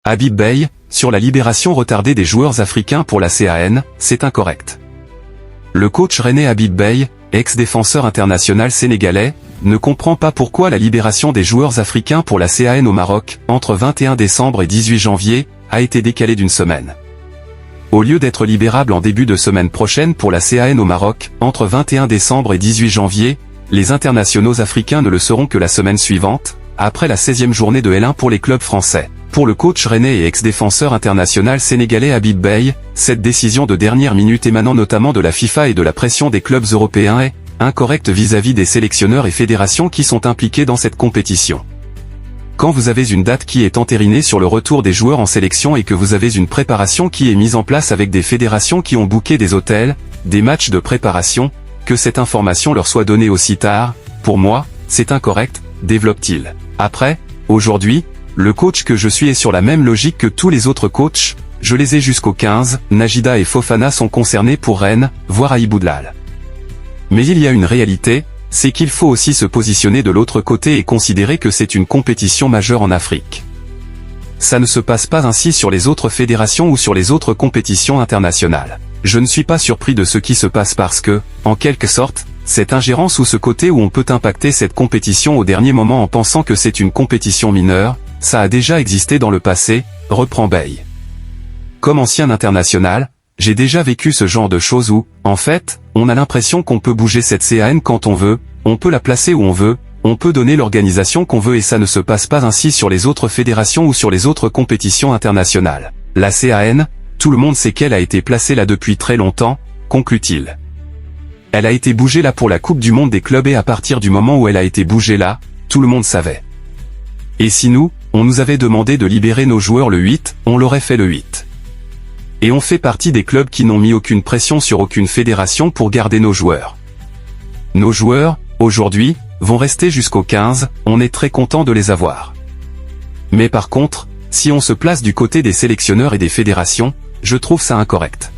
Habib Beye, sur la libération retardée des joueurs africains pour la CAN, c'est incorrect. Le coach rennais Habib Beye, ex-défenseur international sénégalais, ne comprend pas pourquoi la libération des joueurs africains pour la CAN au Maroc, entre 21 décembre et 18 janvier, a été décalée d'une semaine. Au lieu d'être libérable en début de semaine prochaine pour la CAN au Maroc, entre 21 décembre et 18 janvier, les internationaux africains ne le seront que la semaine suivante, après la 16e journée de L1 pour les clubs français. Pour le coach rennais et ex-défenseur international sénégalais Habib Beye, cette décision de dernière minute émanant notamment de la FIFA et de la pression des clubs européens est incorrecte vis-à-vis des sélectionneurs et fédérations qui sont impliqués dans cette compétition. Quand vous avez une date qui est entérinée sur le retour des joueurs en sélection et que vous avez une préparation qui est mise en place avec des fédérations qui ont booké des hôtels, des matchs de préparation, que cette information leur soit donnée aussi tard, pour moi, c'est incorrect, développe-t-il. Après, aujourd'hui, le coach que je suis est sur la même logique que tous les autres coachs, je les ai jusqu'au 15, Najida et Fofana sont concernés pour Rennes, voire Aïboudlal. Mais il y a une réalité, c'est qu'il faut aussi se positionner de l'autre côté et considérer que c'est une compétition majeure en Afrique. Ça ne se passe pas ainsi sur les autres fédérations ou sur les autres compétitions internationales. Je ne suis pas surpris de ce qui se passe parce que, en quelque sorte, cette ingérence ou ce côté où on peut impacter cette compétition au dernier moment en pensant que c'est une compétition mineure, ça a déjà existé dans le passé, reprend Beye. Comme ancien international, j'ai déjà vécu ce genre de choses où, en fait, on a l'impression qu'on peut bouger cette CAN quand on veut, on peut la placer où on veut, on peut donner l'organisation qu'on veut et ça ne se passe pas ainsi sur les autres fédérations ou sur les autres compétitions internationales. La CAN, tout le monde sait qu'elle a été placée là depuis très longtemps, conclut-il. Elle a été bougée là pour la Coupe du Monde des clubs et à partir du moment où elle a été bougée là, tout le monde savait. Et si nous, on nous avait demandé de libérer nos joueurs le 8, on l'aurait fait le 8. Et on fait partie des clubs qui n'ont mis aucune pression sur aucune fédération pour garder nos joueurs. Nos joueurs, aujourd'hui, vont rester jusqu'au 15, on est très content de les avoir. Mais par contre, si on se place du côté des sélectionneurs et des fédérations, je trouve ça incorrect.